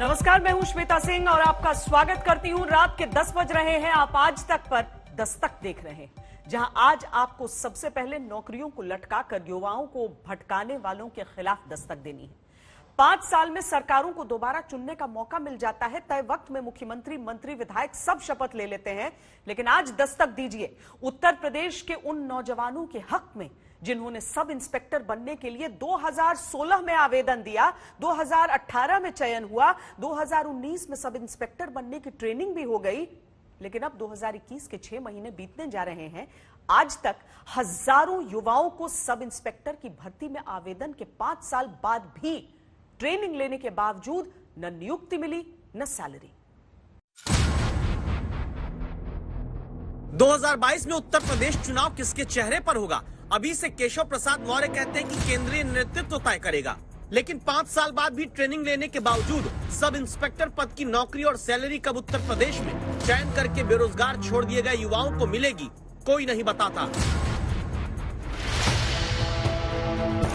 नमस्कार, मैं हूं श्वेता सिंह और आपका स्वागत करती हूं। रात के 10 बज रहे हैं। आप आज तक पर दस्तक देख रहे हैं, जहां आज आपको सबसे पहले नौकरियों को लटकाकर युवाओं को भटकाने वालों के खिलाफ दस्तक देनी है। 5 साल में सरकारों को दोबारा चुनने का मौका मिल जाता है। तय वक्त में मुख्यमंत्री, मंत्री, विधायक सब शपथ ले लेते हैं, लेकिन आज दस्तक दीजिए उत्तर प्रदेश के उन नौजवानों के हक में जिन्होंने सब इंस्पेक्टर बनने के लिए 2016 में आवेदन दिया, 2018 में चयन हुआ, 2019 में सब इंस्पेक्टर बनने की ट्रेनिंग भी हो गई, लेकिन अब 2021 के 6 महीने बीतने जा रहे हैं। आज तक हजारों युवाओं को सब इंस्पेक्टर की भर्ती में आवेदन के 5 साल बाद भी ट्रेनिंग लेने के बावजूद न नियुक्ति मिली न सैलरी। 2022 में उत्तर प्रदेश चुनाव किसके चेहरे पर होगा? अभी से केशव प्रसाद मौर्य कहते हैं कि केंद्रीय नेतृत्व तय करेगा, लेकिन 5 साल बाद भी ट्रेनिंग लेने के बावजूद सब इंस्पेक्टर पद की नौकरी और सैलरी कब उत्तर प्रदेश में चयन करके बेरोजगार छोड़ दिए गए युवाओं को मिलेगी, कोई नहीं बताता।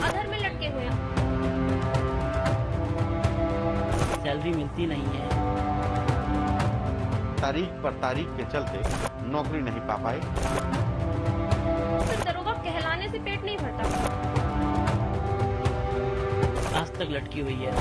अधर में लटके हुए हैं, सैलरी मिलती नहीं है, तारीख पर तारीख के चलते नौकरी नहीं पा पाए। सिर्फ दरोगा कहलाने से पेट नहीं भरता। आज तक लटकी हुई है।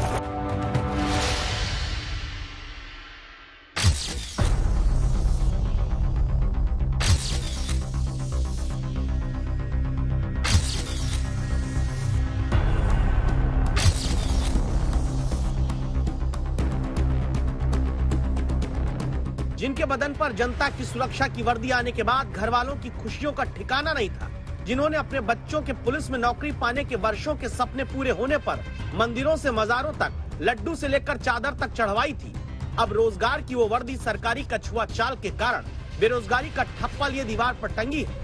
जिनके बदन पर जनता की सुरक्षा की वर्दी आने के बाद घर वालों की खुशियों का ठिकाना नहीं था, जिन्होंने अपने बच्चों के पुलिस में नौकरी पाने के वर्षों के सपने पूरे होने पर मंदिरों से मजारों तक, लड्डू से लेकर चादर तक चढ़वाई थी, अब रोजगार की वो वर्दी सरकारी कछुआ चाल के कारण बेरोजगारी का ठप्पा लिए दीवार पर टंगी है।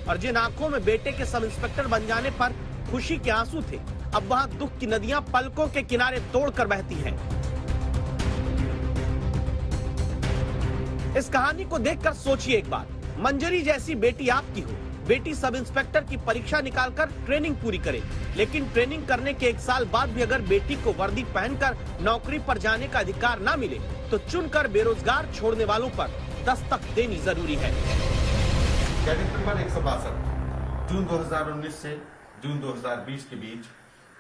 और जिन आंखों में बेटे के सब इंस्पेक्टर बन जाने पर खुशी के आंसू थे, अब वहाँ दुख की नदियां पलकों के किनारे तोड़कर बहती हैं। इस कहानी को देखकर सोचिए एक बार, मंजरी जैसी बेटी आपकी हो, बेटी सब इंस्पेक्टर की परीक्षा निकालकर ट्रेनिंग पूरी करे, लेकिन ट्रेनिंग करने के 1 साल बाद भी अगर बेटी को वर्दी पहनकर नौकरी पर जाने का अधिकार न मिले, तो चुनकर बेरोजगार छोड़ने वालों पर दस्तक देनी जरूरी है। कैडेट नंबर 162 जून 2019 से जून 2020 के बीच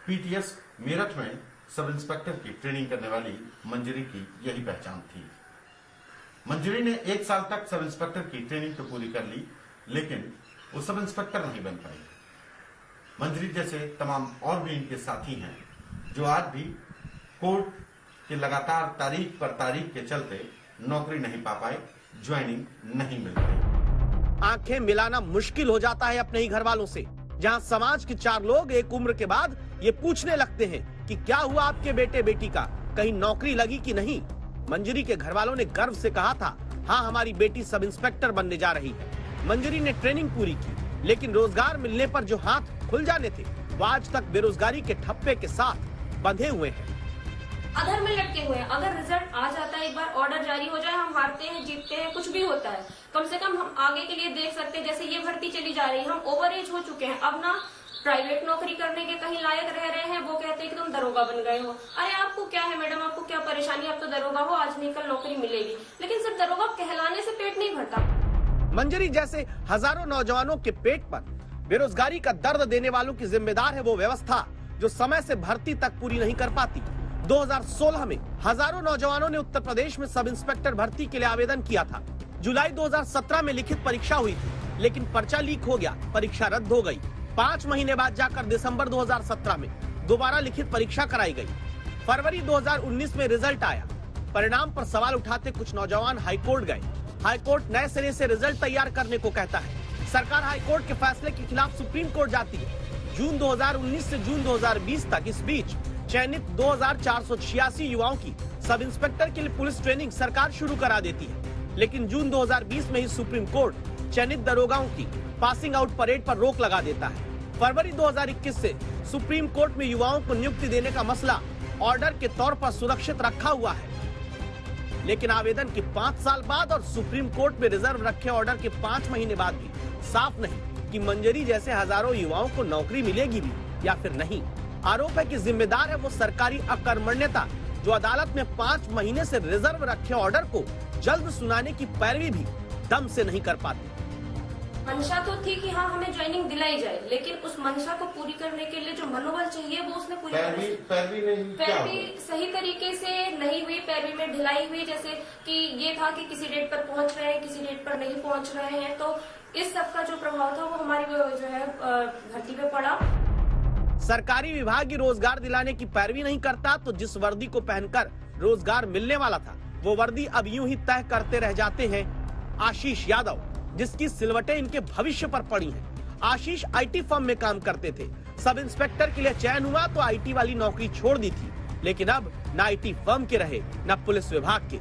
पीटीएस मेरठ में सब इंस्पेक्टर की ट्रेनिंग करने वाली मंजरी की यही पहचान थी। मंजरी ने 1 साल तक सब इंस्पेक्टर की ट्रेनिंग तो पूरी कर ली, लेकिन वो सब इंस्पेक्टर नहीं बन पाई। मंजरी जैसे तमाम और भी इनके साथी हैं, जो आज भी कोर्ट के लगातार तारीख पर तारीख के चलते नौकरी नहीं पा पाए, ज्वाइनिंग नहीं मिल पाई। आंखें मिलाना मुश्किल हो जाता है अपने ही घर वालों से, जहां समाज के 4 लोग एक उम्र के बाद ये पूछने लगते हैं कि क्या हुआ आपके बेटे बेटी का, कहीं नौकरी लगी कि नहीं। मंजरी के घर वालों ने गर्व से कहा था, हाँ हमारी बेटी सब इंस्पेक्टर बनने जा रही है। मंजरी ने ट्रेनिंग पूरी की, लेकिन रोजगार मिलने पर जो हाथ खुल जाने थे, वो आज तक बेरोजगारी के ठप्पे के साथ बंधे हुए हैं। अधर में लटके हुए हैं। अगर रिजल्ट आ जाता है, एक बार ऑर्डर जारी हो जाए, हम हारते हैं, जीतते हैं, कुछ भी होता है, कम से कम हम आगे के लिए देख सकते हैं। जैसे ये भर्ती चली जा रही है, हम ओवर एज हो चुके हैं, अब ना प्राइवेट नौकरी करने के कहीं लायक रह रहे हैं। वो कहते हैं कि तुम दरोगा बन गए हो। अरे आपको क्या है मैडम, आपको क्या परेशानी, आप तो दरोगा हो, आज नहीं कल नौकरी मिलेगी। लेकिन सिर्फ दरोगा कहलाने से पेट नहीं भरता। मंजरी जैसे हजारों नौजवानों के पेट पर बेरोजगारी का दर्द देने वालों की जिम्मेदार है वो व्यवस्था जो समय से भर्ती तक पूरी नहीं कर पाती। 2016 में हजारों नौजवानों ने उत्तर प्रदेश में सब इंस्पेक्टर भर्ती के लिए आवेदन किया था। जुलाई 2017 में लिखित परीक्षा हुई थी, लेकिन पर्चा लीक हो गया, परीक्षा रद्द हो गई। 5 महीने बाद जाकर दिसंबर 2017 में दोबारा लिखित परीक्षा कराई गई। फरवरी 2019 में रिजल्ट आया। परिणाम पर सवाल उठाते कुछ नौजवान हाईकोर्ट गए। हाईकोर्ट नए सिरे से रिजल्ट तैयार करने को कहता है। सरकार हाईकोर्ट के फैसले के खिलाफ सुप्रीम कोर्ट जाती है। जून 2019 से जून 2020 तक इस बीच चयनित 2486 युवाओं की सब इंस्पेक्टर के लिए पुलिस ट्रेनिंग सरकार शुरू करा देती है, लेकिन जून 2020 में ही सुप्रीम कोर्ट चयनित दरोगाओं की पासिंग आउट परेड पर रोक लगा देता है। फरवरी 2021 से सुप्रीम कोर्ट में युवाओं को नियुक्ति देने का मसला ऑर्डर के तौर पर सुरक्षित रखा हुआ है, लेकिन आवेदन के 5 साल बाद और सुप्रीम कोर्ट में रिजर्व रखे ऑर्डर के 5 महीने बाद भी साफ नहीं कि मंजरी जैसे हजारों युवाओं को नौकरी मिलेगी भी या फिर नहीं। आरोप है कि जिम्मेदार है वो सरकारी अकर्मण्यता जो अदालत में 5 महीने से रिजर्व रखे ऑर्डर को जल्द सुनाने की पैरवी भी दम से नहीं कर पाते। मंशा तो थी कि हाँ हमें ज्वाइनिंग दिलाई जाए, लेकिन उस मंशा को पूरी करने के लिए जो मनोबल चाहिए वो उसने पूरी पैरवी सही तरीके से नहीं हुई। पैरवी में ढिलाई हुई, जैसे कि ये था कि किसी डेट पर पहुंच रहे हैं, किसी डेट पर नहीं पहुंच रहे हैं, तो इस सब का जो प्रभाव था वो हमारी जो है भर्ती पे पड़ा। सरकारी विभाग ही रोजगार दिलाने की पैरवी नहीं करता तो जिस वर्दी को पहनकर रोजगार मिलने वाला था वो वर्दी अब यूं ही तय करते रह जाते हैं आशीष यादव, जिसकी सिलवटें इनके भविष्य पर पड़ी हैं। आशीष आईटी फर्म में काम करते थे। सब इंस्पेक्टर के लिए चयन हुआ तो आईटी वाली नौकरी छोड़ दी थी, लेकिन अब न आईटी फर्म के रहे न पुलिस विभाग के।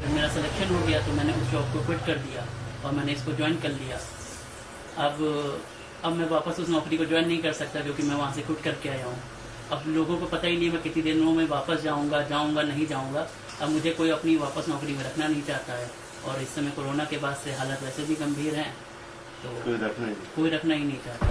मेरा सिलेक्शन हो गया तो मैंने उस जॉब को क्विट कर दिया और मैंने इसको ज्वाइन कर लिया। अब मैं वापस उस नौकरी को ज्वाइन नहीं कर सकता क्योंकि मैं वहाँ से क्विट करके आया हूँ। अब लोगों को पता ही नहीं मैं कितनी दिनों में वापस जाऊँगा नहीं जाऊँगा। अब मुझे कोई अपनी वापस नौकरी में रखना नहीं चाहता है और इस समय कोरोना के बाद से हालत वैसे भी गंभीर है, तो कोई रखना ही नहीं चाहता।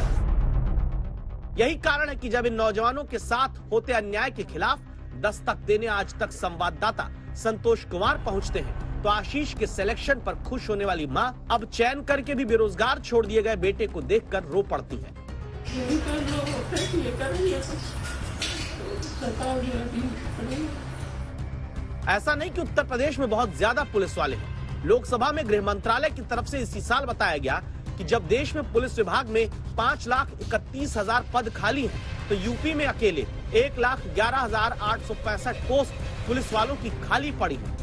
यही कारण है कि जब इन नौजवानों के साथ होते अन्याय के खिलाफ दस्तक देने आज तक संवाददाता संतोष कुमार पहुंचते हैं तो आशीष के सिलेक्शन पर खुश होने वाली मां अब चयन करके भी बेरोजगार छोड़ दिए गए बेटे को देखकर रो पड़ती है। ऐसा नहीं कि उत्तर प्रदेश में बहुत ज्यादा पुलिस वाले हैं। लोकसभा में गृह मंत्रालय की तरफ से इसी साल बताया गया कि जब देश में पुलिस विभाग में 5,31,000 पद खाली हैं, तो यूपी में अकेले 1,11,865 पोस्ट पुलिस वालों की खाली पड़ी है।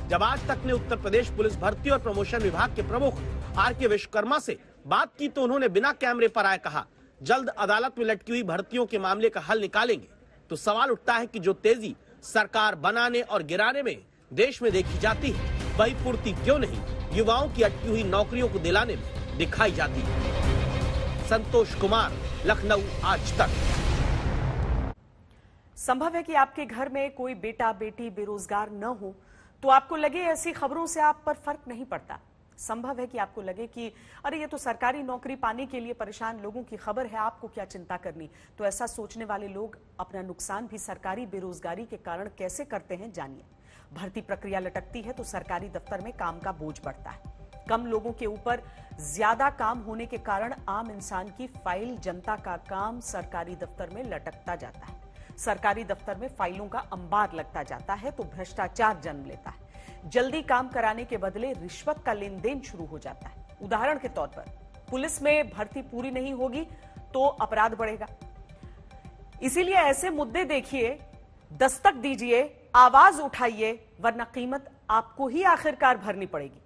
जब आज तक ने उत्तर प्रदेश पुलिस भर्ती और प्रमोशन विभाग के प्रमुख आर.के. विश्वकर्मा से बात की तो उन्होंने बिना कैमरे पर आए कहा, जल्द अदालत में लटकी हुई भर्तियों के मामले का हल निकालेंगे। तो सवाल उठता है कि जो तेजी सरकार बनाने और गिराने में देश में देखी जाती है, वही पूर्ति क्यों नहीं युवाओं की अटकी हुई नौकरियों को दिलाने में दिखाई जाती है। संतोष कुमार, लखनऊ, आज तक। संभव है कि आपके घर में कोई बेटा बेटी बेरोजगार न हो तो आपको लगे ऐसी खबरों से आप पर फर्क नहीं पड़ता। संभव है कि आपको लगे कि अरे ये तो सरकारी नौकरी पाने के लिए परेशान लोगों की खबर है, आपको क्या चिंता करनी। तो ऐसा सोचने वाले लोग अपना नुकसान भी सरकारी बेरोजगारी के कारण कैसे करते हैं, जानिए। भर्ती प्रक्रिया लटकती है तो सरकारी दफ्तर में काम का बोझ बढ़ता है। कम लोगों के ऊपर ज्यादा काम होने के कारण आम इंसान की फाइल, जनता का काम सरकारी दफ्तर में लटकता जाता है। सरकारी दफ्तर में फाइलों का अंबार लगता जाता है तो भ्रष्टाचार जन्म लेता है। जल्दी काम कराने के बदले रिश्वत का लेन देन शुरू हो जाता है। उदाहरण के तौर पर पुलिस में भर्ती पूरी नहीं होगी तो अपराध बढ़ेगा। इसीलिए ऐसे मुद्दे देखिए, दस्तक दीजिए, आवाज उठाइए, वरना कीमत आपको ही आखिरकार भरनी पड़ेगी।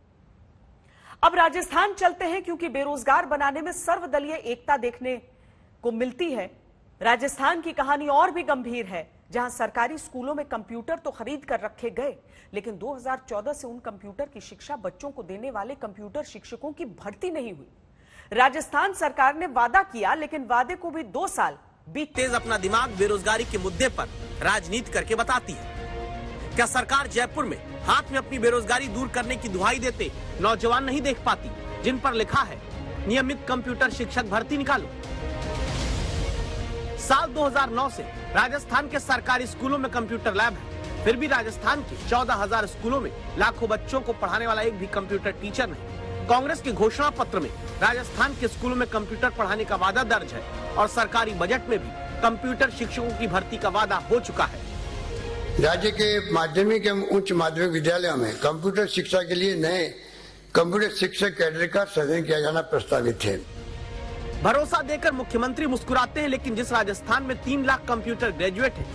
अब राजस्थान चलते हैं क्योंकि बेरोजगार बनाने में सर्वदलीय एकता देखने को मिलती है। राजस्थान की कहानी और भी गंभीर है, जहां सरकारी स्कूलों में कंप्यूटर तो खरीद कर रखे गए, लेकिन 2014 से उन कंप्यूटर की शिक्षा बच्चों को देने वाले कंप्यूटर शिक्षकों की भर्ती नहीं हुई। राजस्थान सरकार ने वादा किया, लेकिन वादे को भी 2 साल बीत। तेज अपना दिमाग बेरोजगारी के मुद्दे पर राजनीति करके बताती है। क्या सरकार जयपुर में हाथ में अपनी बेरोजगारी दूर करने की दुहाई देते नौजवान नहीं देख पाती, जिन पर लिखा है नियमित कंप्यूटर शिक्षक भर्ती निकालो? साल 2009 से राजस्थान के सरकारी स्कूलों में कंप्यूटर लैब है, फिर भी राजस्थान के 14,000 स्कूलों में लाखों बच्चों को पढ़ाने वाला एक भी कंप्यूटर टीचर नहीं। कांग्रेस के घोषणा पत्र में राजस्थान के स्कूलों में कंप्यूटर पढ़ाने का वादा दर्ज है और सरकारी बजट में भी कंप्यूटर शिक्षकों की भर्ती का वादा हो चुका है। राज्य के माध्यमिक एवं उच्च माध्यमिक विद्यालयों में कंप्यूटर शिक्षा के लिए नए कंप्यूटर शिक्षक कैडर का सृजन किया जाना प्रस्तावित है। भरोसा देकर मुख्यमंत्री मुस्कुराते हैं, लेकिन जिस राजस्थान में 3 लाख कंप्यूटर ग्रेजुएट हैं,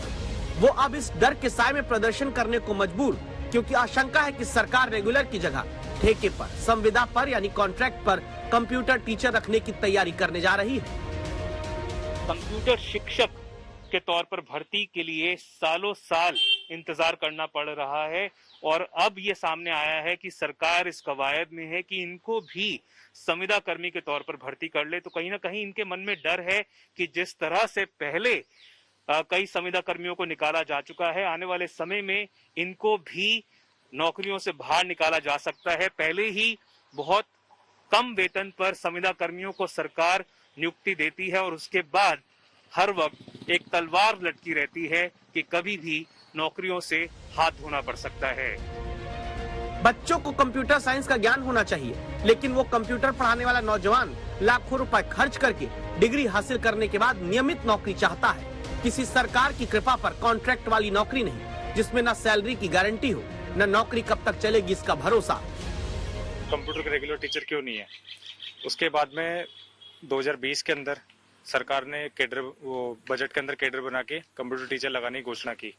वो अब इस डर के साए में प्रदर्शन करने को मजबूर, क्योंकि आशंका है कि सरकार रेगुलर की जगह ठेके पर, संविदा पर यानी कॉन्ट्रैक्ट पर कंप्यूटर टीचर रखने की तैयारी करने जा रही है। कंप्यूटर शिक्षक के तौर पर भर्ती के लिए सालों साल इंतजार करना पड़ रहा है और अब ये सामने आया है कि सरकार इस कवायद में है कि इनको भी संविदा कर्मी के तौर पर भर्ती कर ले। तो कहीं ना कहीं इनके मन में डर है कि जिस तरह से पहले कई संविदा कर्मियों को निकाला जा चुका है, आने वाले समय में इनको भी नौकरियों से बाहर निकाला जा सकता है। पहले ही बहुत कम वेतन पर संविदा कर्मियों को सरकार नियुक्ति देती है और उसके बाद हर वक्त एक तलवार लटकी रहती है कि कभी भी नौकरियों से हाथ धोना पड़ सकता है। बच्चों को कंप्यूटर साइंस का ज्ञान होना चाहिए, लेकिन वो कंप्यूटर पढ़ाने वाला नौजवान लाखों रुपए खर्च करके डिग्री हासिल करने के बाद नियमित नौकरी चाहता है। किसी सरकार की कृपा पर कॉन्ट्रैक्ट वाली नौकरी नहीं, जिसमें न सैलरी की गारंटी हो, न नौकरी कब तक चलेगी इसका भरोसा। कंप्यूटर के रेगुलर टीचर क्यों नहीं है? उसके बाद में 2020 के अंदर सरकार ने बजट के अंदर कैडर बना के कंप्यूटर टीचर लगाने की घोषणा की।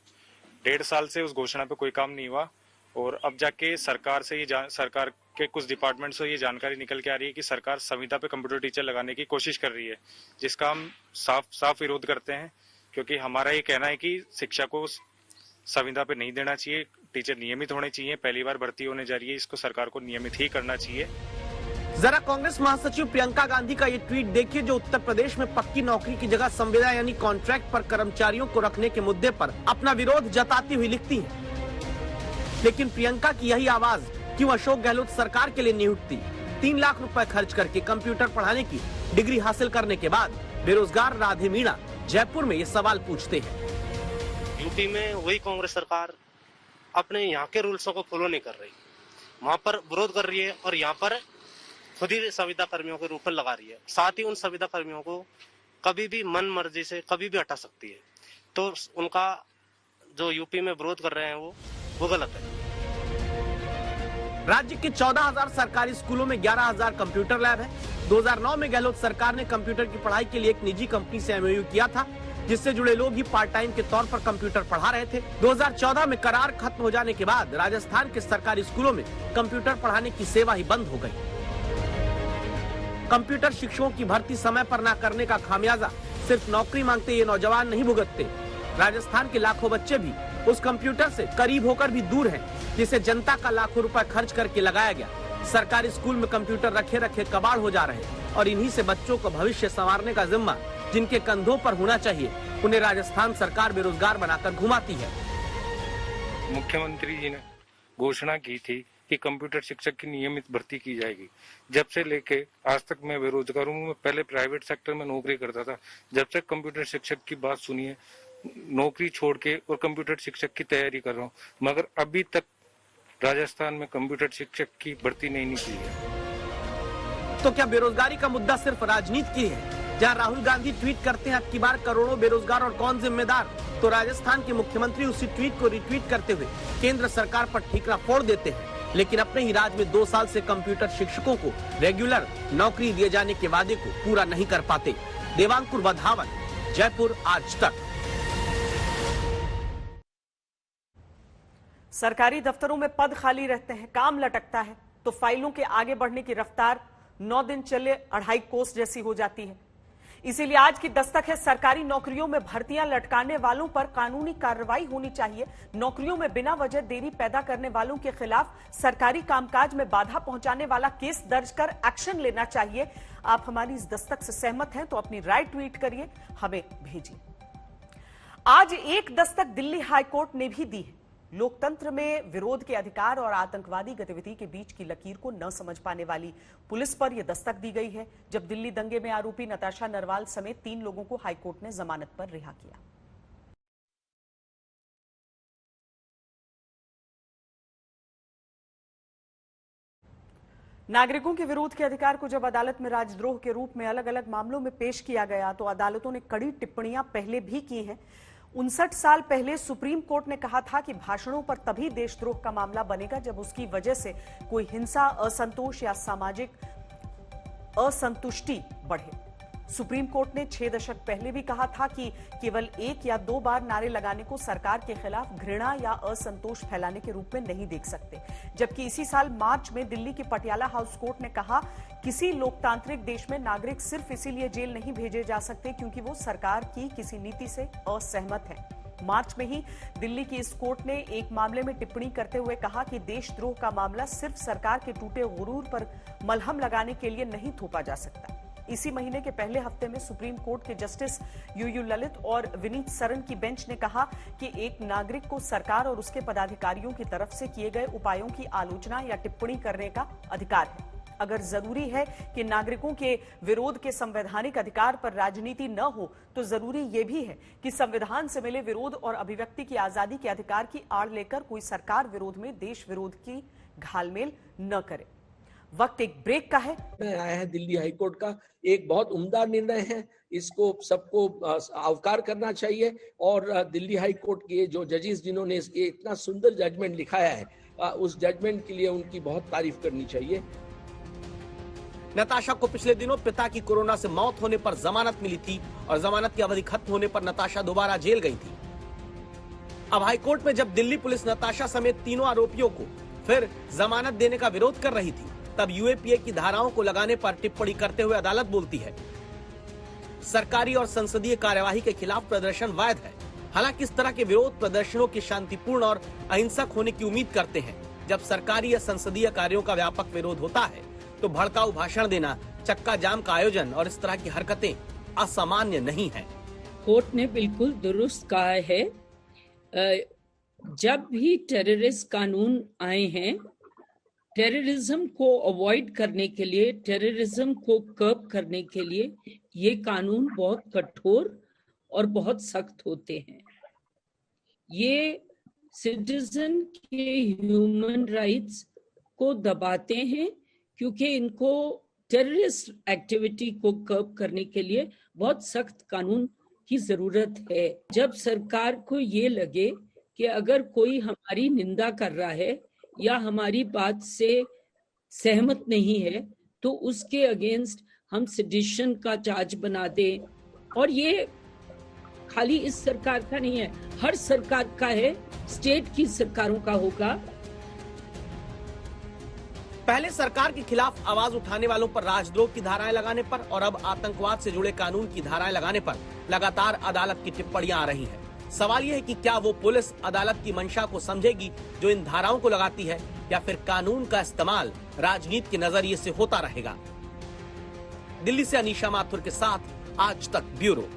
1.5 साल से उस घोषणा पे कोई काम नहीं हुआ और अब जाके सरकार के कुछ डिपार्टमेंट से ये जानकारी निकल के आ रही है कि सरकार संविदा पे कंप्यूटर टीचर लगाने की कोशिश कर रही है, जिसका हम साफ विरोध करते हैं, क्योंकि हमारा ये कहना है कि शिक्षा को संविदा पे नहीं देना चाहिए। टीचर नियमित होने चाहिए। पहली बार भर्ती होने जा रही है, इसको सरकार को नियमित ही करना चाहिए। जरा कांग्रेस महासचिव प्रियंका गांधी का ये ट्वीट देखिए, जो उत्तर प्रदेश में पक्की नौकरी की जगह संविदा यानी कॉन्ट्रैक्ट पर कर्मचारियों को रखने के मुद्दे पर अपना विरोध जताती हुई लिखती हैं। लेकिन प्रियंका की यही आवाज क्यों अशोक गहलोत सरकार के लिए नहीं उठती? 3 लाख रुपए खर्च करके कंप्यूटर पढ़ाने की डिग्री हासिल करने के बाद बेरोजगार राधे मीणा जयपुर में ये सवाल पूछते हैं। यूपी में वही कांग्रेस सरकार अपने यहाँ के रूल्सों को फॉलो नहीं कर रही, वहाँ पर विरोध कर रही है और यहाँ पर खुद ही संविदा कर्मियों के रूप में लगा रही है। साथ ही उन संविदा कर्मियों को कभी भी मन मर्जी से कभी भी हटा सकती है। तो उनका जो यूपी में विरोध कर रहे हैं वो गलत है। राज्य के 14,000 सरकारी स्कूलों में 11,000 कंप्यूटर लैब है। 2009 में गहलोत सरकार ने कंप्यूटर की पढ़ाई के लिए एक निजी कंपनी से MOU किया था, जिससे जुड़े लोग ही पार्ट टाइम के तौर पर कंप्यूटर पढ़ा रहे थे। 2014 में करार खत्म हो जाने के बाद राजस्थान के सरकारी स्कूलों में कंप्यूटर पढ़ाने की सेवा ही बंद हो गई। कंप्यूटर शिक्षकों की भर्ती समय पर न करने का खामियाजा सिर्फ नौकरी मांगते ये नौजवान नहीं भुगतते। राजस्थान के लाखों बच्चे भी उस कंप्यूटर से करीब होकर भी दूर हैं, जिसे जनता का लाखों रुपए खर्च करके लगाया गया। सरकारी स्कूल में कंप्यूटर रखे रखे कबाड़ हो जा रहे हैं और इन्हीं से बच्चों को भविष्य संवारने का जिम्मा जिनके कंधों पर होना चाहिए, उन्हें राजस्थान सरकार बेरोजगार बनाकर घुमाती है। मुख्यमंत्री जी ने घोषणा की थी कि कंप्यूटर शिक्षक की नियमित भर्ती की जाएगी। जब से लेके आज तक मैं बेरोजगार हूँ। मैं पहले प्राइवेट सेक्टर में नौकरी करता था। जब से कंप्यूटर शिक्षक की बात सुनी है, नौकरी छोड़ के और कंप्यूटर शिक्षक की तैयारी कर रहा हूँ, मगर अभी तक राजस्थान में कंप्यूटर शिक्षक की भर्ती नहीं निकली है। तो क्या बेरोजगारी का मुद्दा सिर्फ राजनीति की है? जहाँ राहुल गांधी ट्वीट करते हैं अब की बार करोड़ों बेरोजगार और कौन जिम्मेदार, तो राजस्थान के मुख्यमंत्री उसी ट्वीट को रिट्वीट करते हुए केंद्र सरकार पर ठीकरा फोड़ देते हैं। लेकिन अपने ही राज्य में 2 साल से कंप्यूटर शिक्षकों को रेगुलर नौकरी दिए जाने के वादे को पूरा नहीं कर पाते। देवांकुर बधावन, जयपुर, आज तक। सरकारी दफ्तरों में पद खाली रहते हैं, काम लटकता है, तो फाइलों के आगे बढ़ने की रफ्तार 9 दिन चले 2.5 कोस जैसी हो जाती है। इसीलिए आज की दस्तक है, सरकारी नौकरियों में भर्तियां लटकाने वालों पर कानूनी कार्रवाई होनी चाहिए। नौकरियों में बिना वजह देरी पैदा करने वालों के खिलाफ सरकारी कामकाज में बाधा पहुंचाने वाला केस दर्ज कर एक्शन लेना चाहिए। आप हमारी इस दस्तक से सहमत हैं तो अपनी राय ट्वीट करिए, हमें भेजिए। आज एक दस्तक दिल्ली हाईकोर्ट ने भी दी है। लोकतंत्र में विरोध के अधिकार और आतंकवादी गतिविधि के बीच की लकीर को न समझ पाने वाली पुलिस पर यह दस्तक दी गई है, जब दिल्ली दंगे में आरोपी नताशा नरवाल समेत 3 लोगों को हाईकोर्ट ने जमानत पर रिहा किया। नागरिकों के विरोध के अधिकार को जब अदालत में राजद्रोह के रूप में अलग अलग मामलों में पेश किया गया, तो अदालतों ने कड़ी टिप्पणियां पहले भी की हैं। 59 साल पहले सुप्रीम कोर्ट ने कहा था कि भाषणों पर तभी देशद्रोह का मामला बनेगा जब उसकी वजह से कोई हिंसा, असंतोष या सामाजिक असंतुष्टि बढ़े। सुप्रीम कोर्ट ने 6 दशक पहले भी कहा था कि केवल 1 या 2 बार नारे लगाने को सरकार के खिलाफ घृणा या असंतोष फैलाने के रूप में नहीं देख सकते। जबकि इसी साल मार्च में दिल्ली की पटियाला हाउस कोर्ट ने कहा, किसी लोकतांत्रिक देश में नागरिक सिर्फ इसीलिए जेल नहीं भेजे जा सकते क्योंकि वो सरकार की किसी नीति से असहमत है। मार्च में ही दिल्ली की इस कोर्ट ने एक मामले में टिप्पणी करते हुए कहा कि देशद्रोह का मामला सिर्फ सरकार के टूटे गुरूर पर मलहम लगाने के लिए नहीं थोपा जा सकता। इसी महीने के पहले हफ्ते में सुप्रीम कोर्ट के जस्टिस यूयू ललित और विनीत सरन की बेंच ने कहा कि एक नागरिक को सरकार और उसके पदाधिकारियों की तरफ से किए गए उपायों की आलोचना या टिप्पणी करने का अधिकार है। अगर जरूरी है कि नागरिकों के विरोध के संवैधानिक अधिकार पर राजनीति न हो तो जरूरी यह भी है कि संविधान से मिले विरोध और अभिव्यक्ति की आजादी के अधिकार की आड़ लेकर कोई सरकार विरोध में देश विरोध की घालमेल न करे। वक्त एक ब्रेक का है। आया है दिल्ली हाईकोर्ट का एक बहुत उम्दा निर्णय है, इसको सबको आवकार करना चाहिए और दिल्ली हाईकोर्ट के जो जजेस जिन्होंने ये इतना सुंदर जजमेंट लिखाया है, उस जजमेंट के लिए उनकी बहुत तारीफ करनी चाहिए। नताशा को पिछले दिनों पिता की कोरोना से मौत होने पर जमानत मिली थी और जमानत की अवधि खत्म होने पर नताशा दोबारा जेल गई थी। अब हाईकोर्ट में जब दिल्ली पुलिस नताशा समेत तीनों आरोपियों को फिर जमानत देने का विरोध कर रही थी, तब यूएपीए की धाराओं को लगाने पर टिप्पणी करते हुए अदालत बोलती है, सरकारी और संसदीय कार्यवाही के खिलाफ प्रदर्शन वैध है। हालांकि इस तरह के विरोध प्रदर्शनों की शांतिपूर्ण और अहिंसक होने की उम्मीद करते हैं। जब सरकारी या संसदीय कार्यों का व्यापक विरोध होता है तो भड़काऊ भाषण देना, चक्का जाम का आयोजन और इस तरह की हरकतें असामान्य नहीं है। कोर्ट ने बिल्कुल दुरुस्त कहा है, जब भी टेररिस्ट कानून आए हैं, टेररिज्म को अवॉइड करने के लिए, टेररिज्म को कर्ब करने के लिए ये कानून बहुत कठोर और बहुत सख्त होते हैं। ये सिटीजन के ह्यूमन राइट्स को दबाते हैं क्योंकि इनको टेररिस्ट एक्टिविटी को कर्ब करने के लिए बहुत सख्त कानून की जरूरत है। जब सरकार को ये लगे कि अगर कोई हमारी निंदा कर रहा है या हमारी बात से सहमत नहीं है तो उसके अगेंस्ट हम सेडिशन का चार्ज बना दें, और ये खाली इस सरकार का नहीं है, हर सरकार का है, स्टेट की सरकारों का होगा। पहले सरकार के खिलाफ आवाज उठाने वालों पर राजद्रोह की धाराएं लगाने पर और अब आतंकवाद से जुड़े कानून की धाराएं लगाने पर लगातार अदालत की टिप्पणियां आ रही हैं। सवाल यह है कि क्या वो पुलिस अदालत की मंशा को समझेगी जो इन धाराओं को लगाती है, या फिर कानून का इस्तेमाल राजनीति के नजरिए से होता रहेगा। दिल्ली से अनीशा माथुर के साथ आज तक ब्यूरो।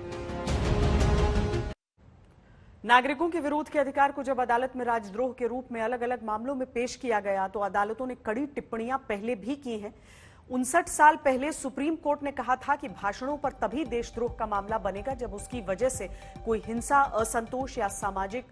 नागरिकों के विरोध के अधिकार को जब अदालत में राजद्रोह के रूप में अलग अलग मामलों में पेश किया गया तो अदालतों ने कड़ी टिप्पणियां पहले भी की हैं। 59 साल पहले सुप्रीम कोर्ट ने कहा था कि भाषणों पर तभी देशद्रोह का मामला बनेगा जब उसकी वजह से कोई हिंसा, असंतोष या सामाजिक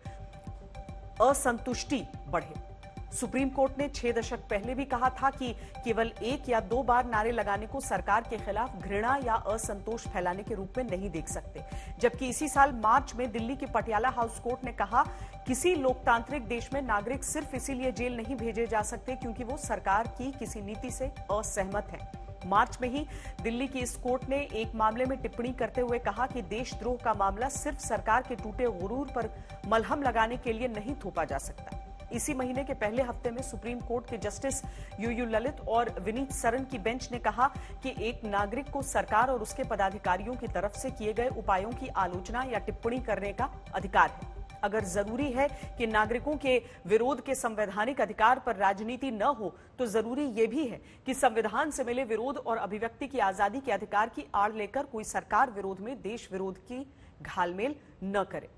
असंतुष्टि बढ़े। सुप्रीम कोर्ट ने 6 दशक पहले भी कहा था कि केवल 1 या 2 बार नारे लगाने को सरकार के खिलाफ घृणा या असंतोष फैलाने के रूप में नहीं देख सकते। जबकि इसी साल मार्च में दिल्ली के पटियाला हाउस कोर्ट ने कहा, किसी लोकतांत्रिक देश में नागरिक सिर्फ इसीलिए जेल नहीं भेजे जा सकते क्योंकि वो सरकार की किसी नीति से असहमत है। मार्च में ही दिल्ली की इस कोर्ट ने एक मामले में टिप्पणी करते हुए कहा कि देशद्रोह का मामला सिर्फ सरकार के टूटे गुरूर पर मलहम लगाने के लिए नहीं थोपा जा सकता। इसी महीने के पहले हफ्ते में सुप्रीम कोर्ट के जस्टिस यूयू ललित और विनीत सरन की बेंच ने कहा कि एक नागरिक को सरकार और उसके पदाधिकारियों की तरफ से किए गए उपायों की आलोचना या टिप्पणी करने का अधिकार है। अगर जरूरी है कि नागरिकों के विरोध के संवैधानिक अधिकार पर राजनीति न हो तो जरूरी यह भी है कि संविधान से मिले विरोध और अभिव्यक्ति की आजादी के अधिकार की आड़ लेकर कोई सरकार विरोध में देश विरोध की घालमेल न करे।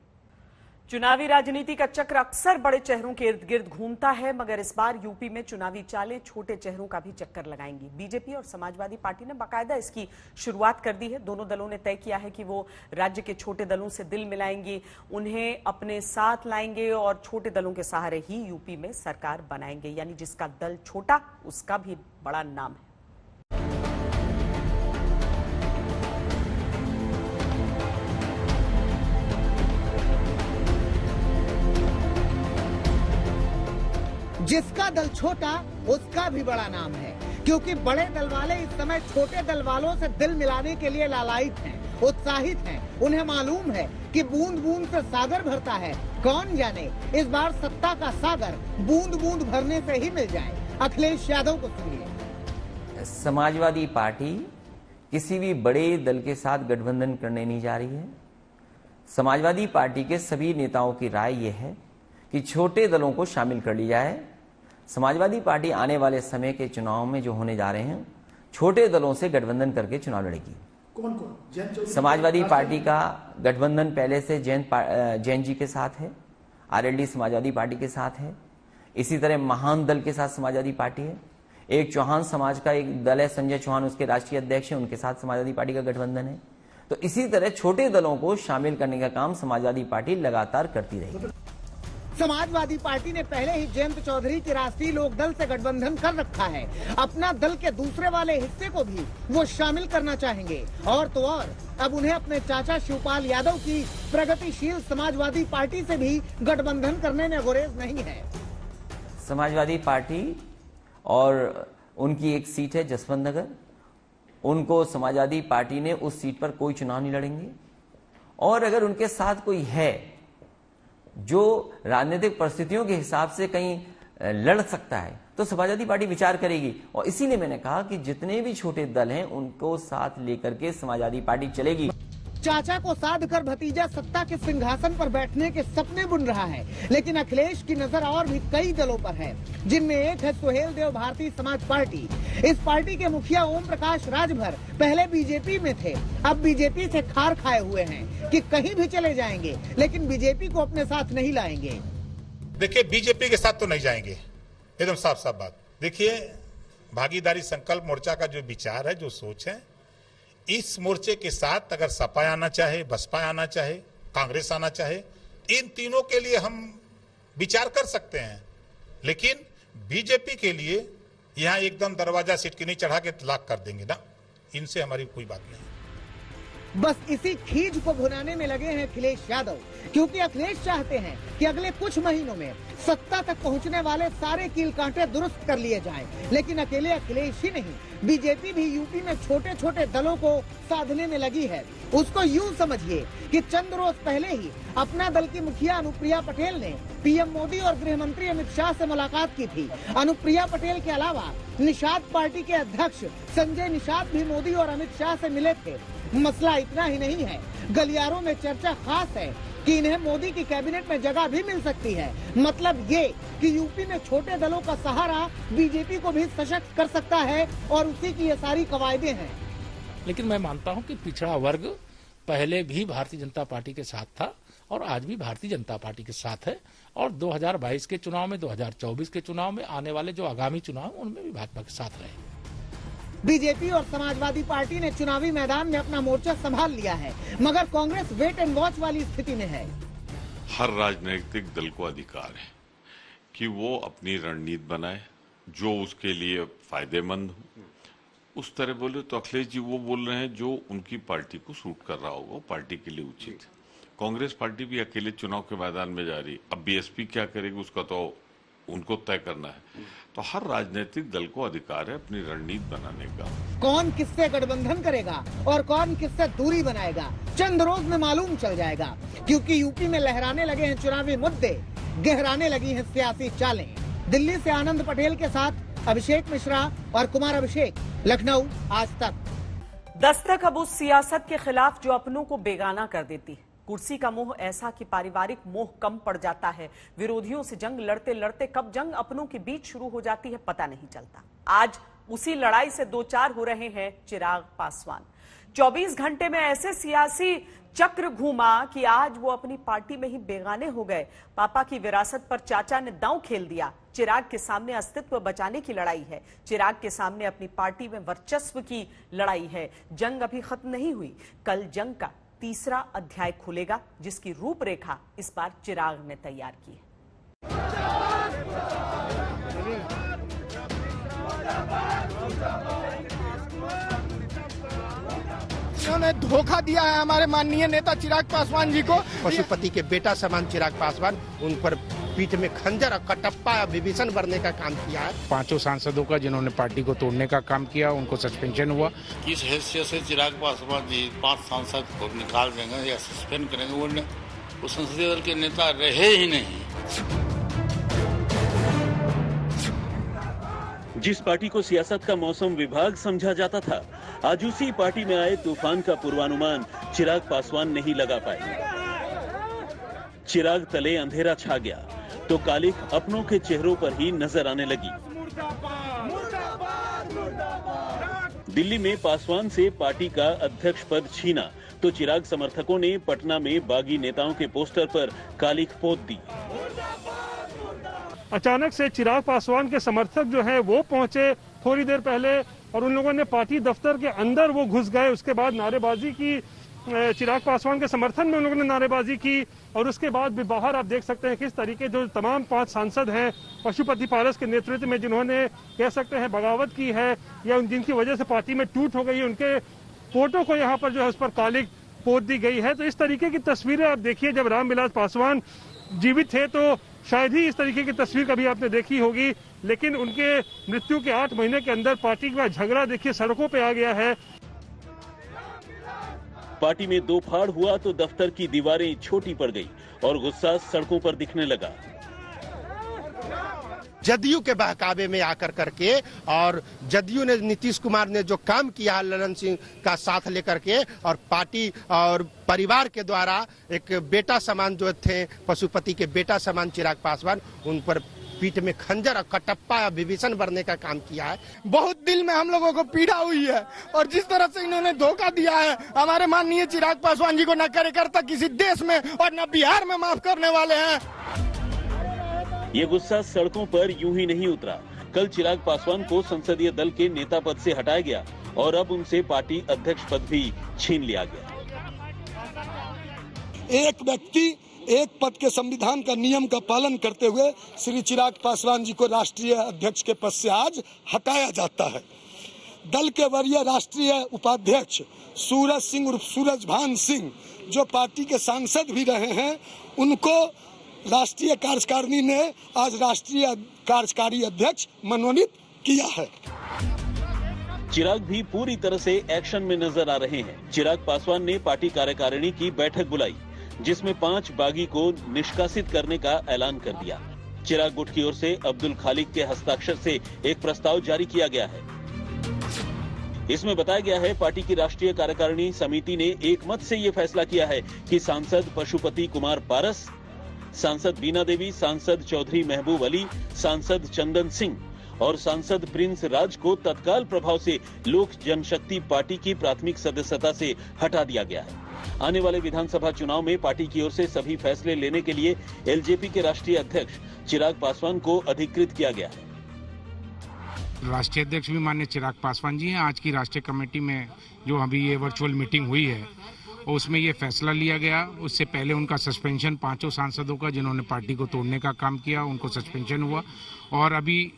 चुनावी राजनीति का चक्र अक्सर बड़े चेहरों के इर्द गिर्द घूमता है, मगर इस बार यूपी में चुनावी चालें छोटे चेहरों का भी चक्कर लगाएंगी। बीजेपी और समाजवादी पार्टी ने बाकायदा इसकी शुरुआत कर दी है। दोनों दलों ने तय किया है कि वो राज्य के छोटे दलों से दिल मिलाएंगे, उन्हें अपने साथ लाएंगे और छोटे दलों के सहारे ही यूपी में सरकार बनाएंगे। यानी जिसका दल छोटा उसका भी बड़ा नाम है। जिसका दल छोटा उसका भी बड़ा नाम है, क्योंकि बड़े दल वाले इस समय छोटे दल वालों से दिल मिलाने के लिए लालायित हैं, उत्साहित हैं। उन्हें मालूम है कि बूंद बूंद से सागर भरता है। कौन जाने इस बार सत्ता का सागर बूंद बूंद भरने से ही मिल जाए। अखिलेश यादव को सुनिए। समाजवादी पार्टी किसी भी बड़े दल के साथ गठबंधन करने नहीं जा रही है। समाजवादी पार्टी के सभी नेताओं की राय यह है कि छोटे दलों को शामिल कर लिया जाए। समाजवादी पार्टी आने वाले समय के चुनाव में जो होने जा रहे हैं, छोटे दलों से गठबंधन करके चुनाव लड़ेगी। कौन कौन? समाजवादी पार्टी का गठबंधन पहले से जैन जी के साथ है, आरएलडी समाजवादी पार्टी के साथ है, इसी तरह महान दल के साथ समाजवादी पार्टी है, एक चौहान समाज का एक दल है, संजय चौहान उसके राष्ट्रीय अध्यक्ष हैं, उनके साथ समाजवादी पार्टी का गठबंधन है। तो इसी तरह छोटे दलों को शामिल करने का काम समाजवादी पार्टी लगातार करती रहेगी। समाजवादी पार्टी ने पहले ही जयंत चौधरी के राष्ट्रीय लोक दल से गठबंधन कर रखा है। अपना दल के दूसरे वाले हिस्से को भी वो शामिल करना चाहेंगे। और तो और अब उन्हें अपने चाचा शिवपाल यादव की प्रगतिशील समाजवादी पार्टी से भी गठबंधन करने में गुरेज नहीं है। समाजवादी पार्टी और उनकी एक सीट है जसवंत नगर, उनको समाजवादी पार्टी ने उस सीट पर कोई चुनाव नहीं लड़ेंगे। और अगर उनके साथ कोई है जो राजनीतिक परिस्थितियों के हिसाब से कहीं लड़ सकता है तो समाजवादी पार्टी विचार करेगी। और इसीलिए मैंने कहा कि जितने भी छोटे दल हैं उनको साथ लेकर के समाजवादी पार्टी चलेगी। चाचा को साध कर भतीजा सत्ता के सिंहासन पर बैठने के सपने बुन रहा है, लेकिन अखिलेश की नजर और भी कई दलों पर है, जिनमें एक है सुहेल देव भारतीय समाज पार्टी। इस पार्टी के मुखिया ओम प्रकाश राजभर पहले बीजेपी में थे, अब बीजेपी से खार खाए हुए हैं कि कहीं भी चले जाएंगे लेकिन बीजेपी को अपने साथ नहीं लाएंगे। देखिए, बीजेपी के साथ तो नहीं जाएंगे, एकदम साफ साफ बात। देखिए, भागीदारी संकल्प मोर्चा का जो विचार है, जो सोच है, इस मोर्चे के साथ अगर सपा आना चाहे, बसपा आना चाहे, कांग्रेस आना चाहे, इन तीनों के लिए हम विचार कर सकते हैं। लेकिन बीजेपी के लिए यहां एकदम दरवाजा सिटकिनी चढ़ा के तलाक कर देंगे ना, इनसे हमारी कोई बात नहीं। बस इसी खीज को भुनाने में लगे हैं अखिलेश यादव, क्योंकि अखिलेश चाहते हैं कि अगले कुछ महीनों में सत्ता तक पहुंचने वाले सारे कील कांटे दुरुस्त कर लिए जाएं। लेकिन अकेले अखिलेश ही नहीं, बीजेपी भी यूपी में छोटे छोटे दलों को साधने में लगी है। उसको यूं समझिए कि चंद रोज पहले ही अपना दल की मुखिया अनुप्रिया पटेल ने पीएम मोदी और गृह मंत्री अमित शाह से मुलाकात की थी। अनुप्रिया पटेल के अलावा निषाद पार्टी के अध्यक्ष संजय निषाद भी मोदी और अमित शाह से मिले थे। मसला इतना ही नहीं है, गलियारों में चर्चा खास है कि इन्हें मोदी की कैबिनेट में जगह भी मिल सकती है। मतलब ये कि यूपी में छोटे दलों का सहारा बीजेपी को भी सशक्त कर सकता है और उसी की ये सारी कवायदे हैं। लेकिन मैं मानता हूं कि पिछड़ा वर्ग पहले भी भारतीय जनता पार्टी के साथ था और आज भी भारतीय जनता पार्टी के साथ है। और 2022 के चुनाव में, 2024 के चुनाव में, आने वाले जो आगामी चुनाव उनमें भी भाजपा के साथ रहे। बीजेपी और समाजवादी पार्टी ने चुनावी मैदान में अपना मोर्चा संभाल लिया है, मगर कांग्रेस वेट एंड वॉच वाली स्थिति में है। हर राजनीतिक दल को अधिकार है कि वो अपनी रणनीति बनाए जो उसके लिए फायदेमंद हो। उस तरह बोले तो अखिलेश जी वो बोल रहे हैं जो उनकी पार्टी को सूट कर रहा होगा, वो पार्टी के लिए उचित है। कांग्रेस पार्टी भी अकेले चुनाव के मैदान में जा रही, अब बीएसपी क्या करेगी उसका तो उनको तय करना है। तो हर राजनीतिक दल को अधिकार है अपनी रणनीति बनाने का। कौन किससे गठबंधन करेगा और कौन किससे दूरी बनाएगा, चंद रोज में मालूम चल जाएगा, क्योंकि यूपी में लहराने लगे हैं चुनावी मुद्दे, गहराने लगी हैं सियासी चालें। दिल्ली से आनंद पटेल के साथ अभिषेक मिश्रा और कुमार अभिषेक, लखनऊ, आज तक। दस्तक अब उस सियासत के खिलाफ जो अपनों को बेगाना कर देती है। कुर्सी का मोह ऐसा कि पारिवारिक मोह कम पड़ जाता है। विरोधियों से जंग लड़ते लड़ते कब जंग अपनों के बीच शुरू हो जाती है पता नहीं चलता। आज उसी लड़ाई से दो चार हो रहे हैं चिराग पासवान। 24 घंटे में ऐसे सियासी चक्र घूमा कि आज वो अपनी पार्टी में ही बेगाने हो गए। पापा की विरासत पर चाचा ने दांव खेल दिया। चिराग के सामने अस्तित्व बचाने की लड़ाई है, चिराग के सामने अपनी पार्टी में वर्चस्व की लड़ाई है। जंग अभी खत्म नहीं हुई, कल जंग का तीसरा अध्याय खुलेगा, जिसकी रूपरेखा इस बार चिराग ने तैयार की है। उन्होंने धोखा दिया है हमारे माननीय नेता चिराग पासवान जी को। पशुपति के बेटा समान चिराग पासवान, उन पर पीठ में खंजर और कटप्पा विभीषण भरने का काम किया है। 5 सांसदों का जिन्होंने पार्टी को तोड़ने का काम किया, उनको सस्पेंशन हुआ। किस हैसियत से चिराग पासवान जी 5 सांसद को निकाल देंगे या सस्पेंड करेंगे? वो संसदीय दल के नेता रहे ही नहीं। जिस पार्टी को सियासत का मौसम विभाग समझा जाता था, आज उसी पार्टी में आए तूफान का पूर्वानुमान चिराग पासवान नहीं लगा पाए। चिराग तले अंधेरा छा गया तो कालिख अपनों के चेहरों पर ही नजर आने लगी। दिल्ली में पासवान से पार्टी का अध्यक्ष पद छीना तो चिराग समर्थकों ने पटना में बागी नेताओं के पोस्टर पर कालिख पोत दी। अचानक से चिराग पासवान के समर्थक जो हैं वो पहुंचे थोड़ी देर पहले, और उन लोगों ने पार्टी दफ्तर के अंदर वो घुस गए। उसके बाद नारेबाजी की, चिराग पासवान के समर्थन में उन लोगों ने नारेबाजी की, और उसके बाद भी बाहर आप देख सकते हैं किस तरीके जो तमाम 5 सांसद हैं पशुपति पारस के नेतृत्व में, जिन्होंने कह सकते हैं बगावत की है या जिनकी वजह से पार्टी में टूट हो गई है, उनके फोटो को यहाँ पर जो है उस पर कालिक पोत दी गई है। तो इस तरीके की तस्वीरें आप देखिए, जब रामविलास पासवान जीवित थे तो शायद ही इस तरीके की तस्वीर कभी आपने देखी होगी, लेकिन उनके मृत्यु के 8 महीने के अंदर पार्टी का झगड़ा देखिए सड़कों पे आ गया है। पार्टी में दो फाड़ हुआ तो दफ्तर की दीवारें छोटी पड़ गई और गुस्सा सड़कों पर दिखने लगा। जदयू के बहकावे में आकर करके, और जदयू ने, नीतीश कुमार ने जो काम किया है ललन सिंह का साथ लेकर के, और पार्टी और परिवार के द्वारा एक बेटा समान जो थे पशुपति के बेटा समान चिराग पासवान, उन पर पीठ में खंजर और कटप्पा या विभीषण भरने का काम किया है। बहुत दिल में हम लोगों को पीड़ा हुई है, और जिस तरह से इन्होंने धोखा दिया है हमारे माननीय चिराग पासवान जी को, न कार्यकर्ता किसी देश में और न बिहार में माफ करने वाले हैं। ये गुस्सा सड़कों पर यूं ही नहीं उतरा। कल चिराग पासवान को संसदीय दल के नेता पद से हटाया गया और अब उनसे पार्टी अध्यक्ष पद भी छीन लिया गया। एक व्यक्ति एक पद के संविधान का नियम का पालन करते हुए श्री चिराग पासवान जी को राष्ट्रीय अध्यक्ष के पद से आज हटाया जाता है। दल के वरीय राष्ट्रीय उपाध्यक्ष सूरज सिंह उर्फ सूरज भान सिंह, जो पार्टी के सांसद भी रहे हैं, उनको राष्ट्रीय कार्यकारिणी ने आज राष्ट्रीय कार्यकारी अध्यक्ष मनोनीत किया है। चिराग भी पूरी तरह से एक्शन में नजर आ रहे हैं। चिराग पासवान ने पार्टी कार्यकारिणी की बैठक बुलाई, जिसमें 5 बागी को निष्कासित करने का ऐलान कर दिया। चिराग गुट की ओर से अब्दुल खालिक के हस्ताक्षर से एक प्रस्ताव जारी किया गया है। इसमें बताया गया है पार्टी की राष्ट्रीय कार्यकारिणी समिति ने एक मत से ये फैसला किया है कि सांसद पशुपति कुमार पारस, सांसद बीना देवी, सांसद चौधरी महबूब अली, सांसद चंदन सिंह और सांसद प्रिंस राज को तत्काल प्रभाव से लोक जनशक्ति पार्टी की प्राथमिक सदस्यता से हटा दिया गया है। आने वाले विधानसभा चुनाव में पार्टी की ओर से सभी फैसले लेने के लिए एलजेपी के राष्ट्रीय अध्यक्ष चिराग पासवान को अधिकृत किया गया है। राष्ट्रीय अध्यक्ष भी माननीय चिराग पासवान जी हैं। आज की राष्ट्रीय कमेटी में जो अभी ये वर्चुअल मीटिंग हुई है, उसमें ये फैसला लिया गया। उससे पहले उनका सस्पेंशन 5 सांसदों का, जिन्होंने पार्टी को तोड़ने का काम किया, उनको सस्पेंशन हुआ। और अभी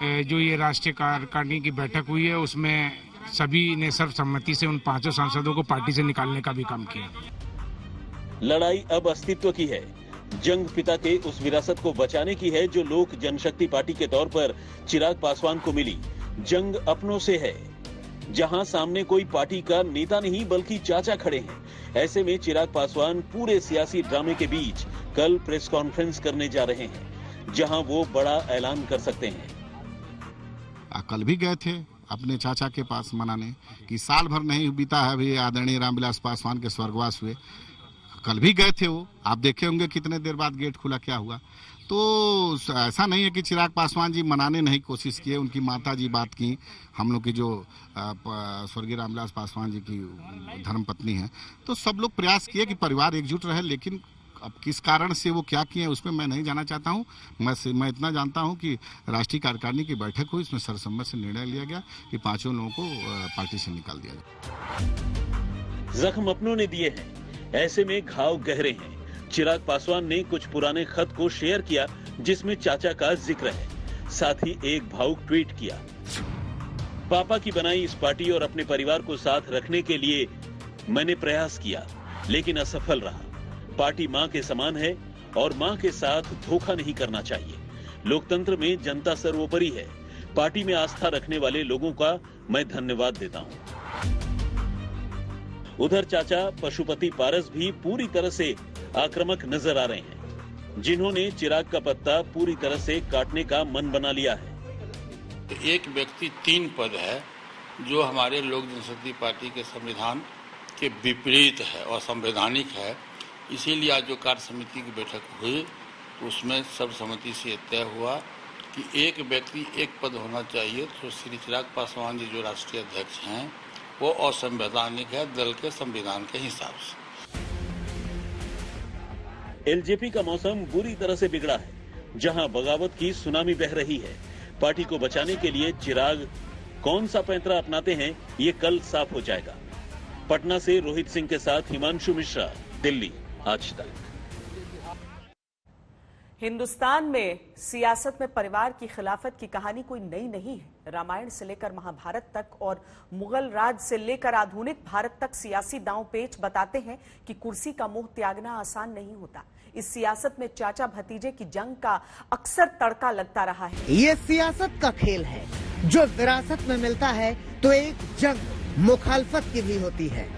जो ये राष्ट्रीय कार्यकारिणी की बैठक हुई है, उसमें सभी ने सर्वसम्मति से उन 5 सांसदों को पार्टी से निकालने का भी काम किया। लड़ाई अब अस्तित्व की है। जंग पिता के उस विरासत को बचाने की है जो लोक जनशक्ति पार्टी के तौर पर चिराग पासवान को मिली। जंग अपनों से है, जहां सामने कोई पार्टी का नेता नहीं बल्कि चाचा खड़े हैं। ऐसे में चिराग पासवान पूरे सियासी ड्रामे के बीच कल प्रेस कॉन्फ्रेंस करने जा रहे हैं, जहां वो बड़ा ऐलान कर सकते हैं। कल भी गए थे अपने चाचा के पास मनाने कि साल भर नहीं बीता है अभी आदरणीय रामविलास पासवान के स्वर्गवास हुए। कल भी गए थे वो, आप देखे होंगे कितने देर बाद गेट खुला, क्या हुआ। तो ऐसा नहीं है कि चिराग पासवान जी मनाने नहीं कोशिश किए। उनकी माता जी बात की, हम लोग की जो स्वर्गीय रामविलास पासवान जी की धर्मपत्नी है, तो सब लोग प्रयास किए कि परिवार एकजुट रहे। लेकिन अब किस कारण से वो क्या किए उसमें मैं नहीं जाना चाहता हूँ। मैं इतना जानता हूँ कि राष्ट्रीय कार्यकारिणी की बैठक हुई, इसमें सर्वसम्मति से निर्णय लिया गया कि 5 लोगों को पार्टी से निकाल दिया जाए। जख्म अपनों ने दिए हैं, ऐसे में घाव गहरे हैं। चिराग पासवान ने कुछ पुराने खत को शेयर किया जिसमें चाचा का जिक्र है, साथ ही एक भावुक ट्वीट किया। पापा की बनाई इस पार्टी और अपने परिवार को साथ रखने के लिए मैंने प्रयास किया, लेकिन असफल रहा। पार्टी मां के समान है और मां के साथ धोखा नहीं करना चाहिए। लोकतंत्र में जनता सर्वोपरि है। पार्टी में आस्था रखने वाले लोगों का मैं धन्यवाद देता हूं। उधर चाचा पशुपति पारस भी पूरी तरह से आक्रामक नजर आ रहे हैं, जिन्होंने चिराग का पत्ता पूरी तरह से काटने का मन बना लिया है। एक व्यक्ति 3 पद है जो हमारे लोक जनशक्ति पार्टी के संविधान के विपरीत है और संवैधानिक है। इसीलिए आज जो कार्य समिति की बैठक हुई उसमें सर्वसम्मति से तय हुआ कि एक व्यक्ति एक पद होना चाहिए। तो श्री चिराग पासवान जी जो राष्ट्रीय अध्यक्ष हैं वो असंवैधानिक है दल के संविधान के हिसाब से। एलजेपी का मौसम बुरी तरह से बिगड़ा है, जहां बगावत की सुनामी बह रही है। पार्टी को बचाने के लिए चिराग कौन सा पैंतरा अपनाते हैं ये कल साफ हो जाएगा। पटना से रोहित सिंह के साथ हिमांशु मिश्रा, दिल्ली, आज तक। हिंदुस्तान में सियासत में परिवार की खिलाफत की कहानी कोई नई नहीं है। रामायण से लेकर महाभारत तक और मुगल राज से लेकर आधुनिक भारत तक सियासी दांव पेच बताते हैं कि कुर्सी का मोह त्यागना आसान नहीं होता। इस सियासत में चाचा भतीजे की जंग का अक्सर तड़का लगता रहा है। ये सियासत का खेल है, जो विरासत में मिलता है तो एक जंग मुखालफत की भी होती है।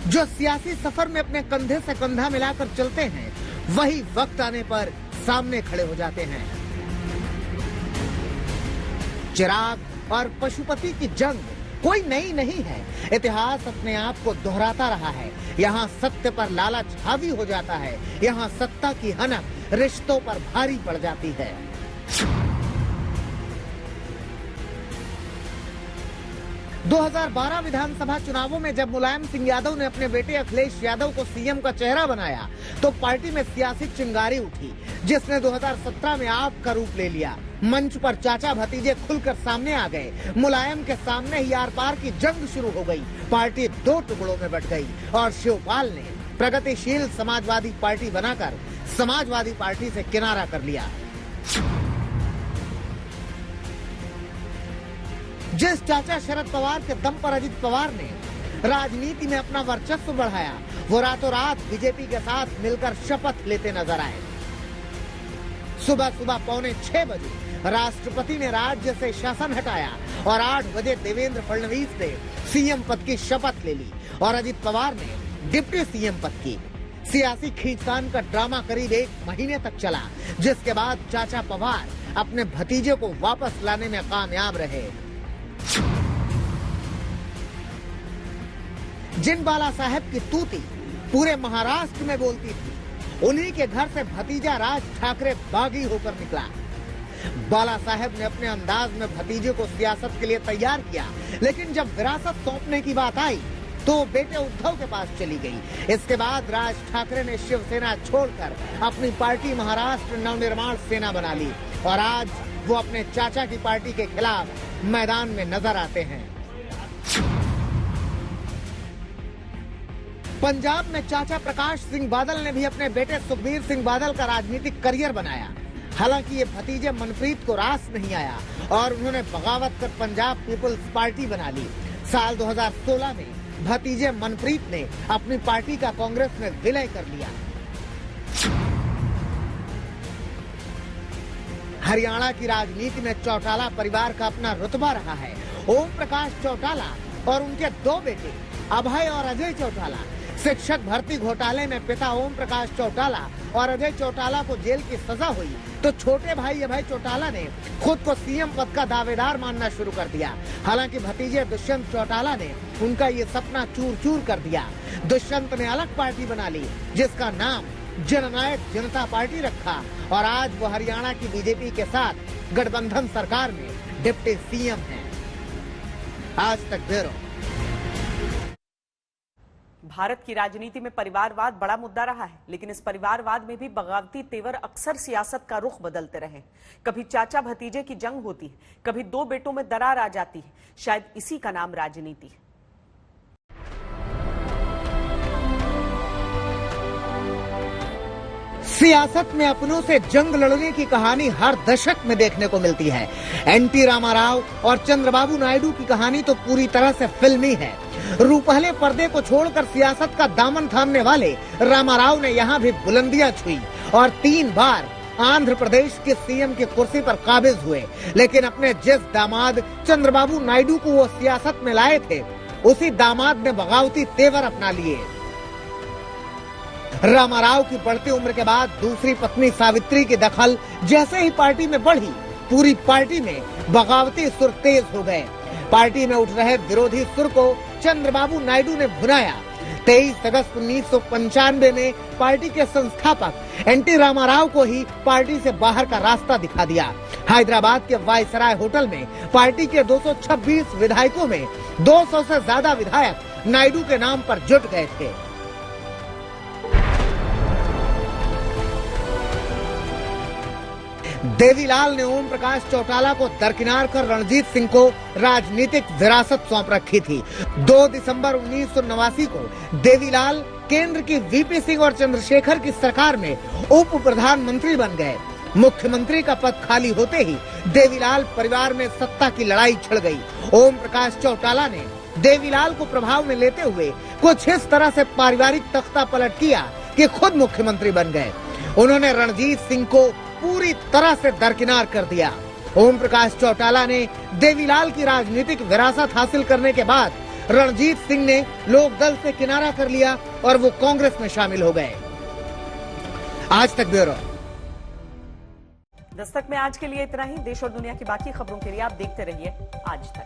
जो सियासी सफर में अपने कंधे से कंधा मिलाकर चलते हैं, वही वक्त आने पर सामने खड़े हो जाते हैं। चिराग और पशुपति की जंग कोई नई नहीं है। इतिहास अपने आप को दोहराता रहा है। यहाँ सत्य पर लालच हावी हो जाता है। यहाँ सत्ता की हनक रिश्तों पर भारी पड़ जाती है। 2012 विधानसभा चुनावों में जब मुलायम सिंह यादव ने अपने बेटे अखिलेश यादव को सीएम का चेहरा बनाया, तो पार्टी में सियासी चिंगारी उठी, जिसने 2017 में आप का रूप ले लिया। मंच पर चाचा भतीजे खुलकर सामने आ गए। मुलायम के सामने ही आर पार की जंग शुरू हो गई। पार्टी दो टुकड़ों में बट गई और शिवपाल ने प्रगतिशील समाजवादी पार्टी बनाकर समाजवादी पार्टी से किनारा कर लिया। जिस चाचा शरद पवार के दम पर अजित पवार ने राजनीति में अपना वर्चस्व बढ़ाया, वो रातों रात बीजेपी के साथ मिलकर शपथ लेते नजर आए। सुबह सुबह 5:45 बजे राष्ट्रपति ने राज्य से शासन हटाया और 8 बजे देवेंद्र फडणवीस ने सीएम पद की शपथ ले ली और अजित पवार ने डिप्टी सीएम पद की। सियासी खींचतान का ड्रामा करीब 1 महीने तक चला, जिसके बाद चाचा पवार अपने भतीजे को वापस लाने में कामयाब रहे। जिन बाला साहेब की तूती पूरे महाराष्ट्र में बोलती थी, उन्हीं के घर से भतीजा राज ठाकरे बागी होकर निकला। बाला साहेब ने अपने अंदाज में भतीजे को सियासत के लिए तैयार किया, लेकिन जब विरासत सौंपने की बात आई तो बेटे उद्धव के पास चली गई। इसके बाद राज ठाकरे ने शिवसेना छोड़कर अपनी पार्टी महाराष्ट्र नवनिर्माण सेना बना ली और आज वो अपने चाचा की पार्टी के खिलाफ मैदान में नजर आते हैं। पंजाब में चाचा प्रकाश सिंह बादल ने भी अपने बेटे सुखबीर सिंह बादल का राजनीतिक करियर बनाया। हालांकि ये भतीजे मनप्रीत को रास नहीं आया और उन्होंने बगावत कर पंजाब पीपुल्स पार्टी बना ली। साल 2016 में भतीजे मनप्रीत ने अपनी पार्टी का कांग्रेस में विलय कर लिया। हरियाणा की राजनीति में चौटाला परिवार का अपना रुतबा रहा है। ओम प्रकाश चौटाला और उनके 2 बेटे अभय और अजय चौटाला। शिक्षक भर्ती घोटाले में पिता ओम प्रकाश चौटाला और अजय चौटाला को जेल की सजा हुई तो छोटे भाई अभय चौटाला ने खुद को सीएम पद का दावेदार मानना शुरू कर दिया। हालांकि भतीजे दुष्यंत चौटाला ने उनका ये सपना चूर चूर कर दिया। दुष्यंत ने अलग पार्टी बना ली, जिसका नाम जननायक जनता पार्टी रखा और आज वो हरियाणा की बीजेपी के साथ गठबंधन सरकार में डिप्टी सीएम हैं। आज तक ब्यूरो। भारत की राजनीति में परिवारवाद बड़ा मुद्दा रहा है, लेकिन इस परिवारवाद में भी बगावती तेवर अक्सर सियासत का रुख बदलते रहे। कभी चाचा भतीजे की जंग होती है, कभी 2 बेटों में दरार आ जाती है। शायद इसी का नाम राजनीति है। सियासत में अपनों से जंग लड़ने की कहानी हर दशक में देखने को मिलती है। एनटी रामाराव और चंद्रबाबू नायडू की कहानी तो पूरी तरह से फिल्मी है। रूपहले पर्दे को छोड़कर सियासत का दामन थामने वाले रामाराव ने यहाँ भी बुलंदियां छुई और 3 बार आंध्र प्रदेश के सीएम की कुर्सी पर काबिज हुए। लेकिन अपने जिस दामाद चंद्रबाबू नायडू को वो सियासत में लाए थे, उसी दामाद ने बगावती तेवर अपना लिए। रामाराव की बढ़ती उम्र के बाद दूसरी पत्नी सावित्री की दखल जैसे ही पार्टी में बढ़ी, पूरी पार्टी में बगावती सुर तेज हो गए। पार्टी में उठ रहे विरोधी सुर को चंद्रबाबू नायडू ने भुनाया। 23 अगस्त 1995 में पार्टी के संस्थापक एनटी रामाराव को ही पार्टी से बाहर का रास्ता दिखा दिया। हैदराबाद के वायसराय होटल में पार्टी के 226 विधायकों में 200 से ज्यादा विधायक नायडू के नाम पर जुट गए थे। देवीलाल ने ओम प्रकाश चौटाला को दरकिनार कर रणजीत सिंह को राजनीतिक विरासत सौंप रखी थी। 2 दिसंबर 1989 को देवीलाल केंद्र की वीपी सिंह और चंद्रशेखर की सरकार में उप प्रधानमंत्री बन गए। मुख्यमंत्री का पद खाली होते ही देवीलाल परिवार में सत्ता की लड़ाई छिड़ गई। ओम प्रकाश चौटाला ने देवीलाल को प्रभाव में लेते हुए कुछ इस तरह से पारिवारिक तख्ता पलट किया कि खुद मुख्यमंत्री बन गए। उन्होंने रणजीत सिंह को पूरी तरह से दरकिनार कर दिया। ओम प्रकाश चौटाला ने देवीलाल की राजनीतिक विरासत हासिल करने के बाद रणजीत सिंह ने लोकदल से किनारा कर लिया और वो कांग्रेस में शामिल हो गए। आज तक ब्यूरो। दस्तक में आज के लिए इतना ही। देश और दुनिया की बाकी खबरों के लिए आप देखते रहिए आज तक।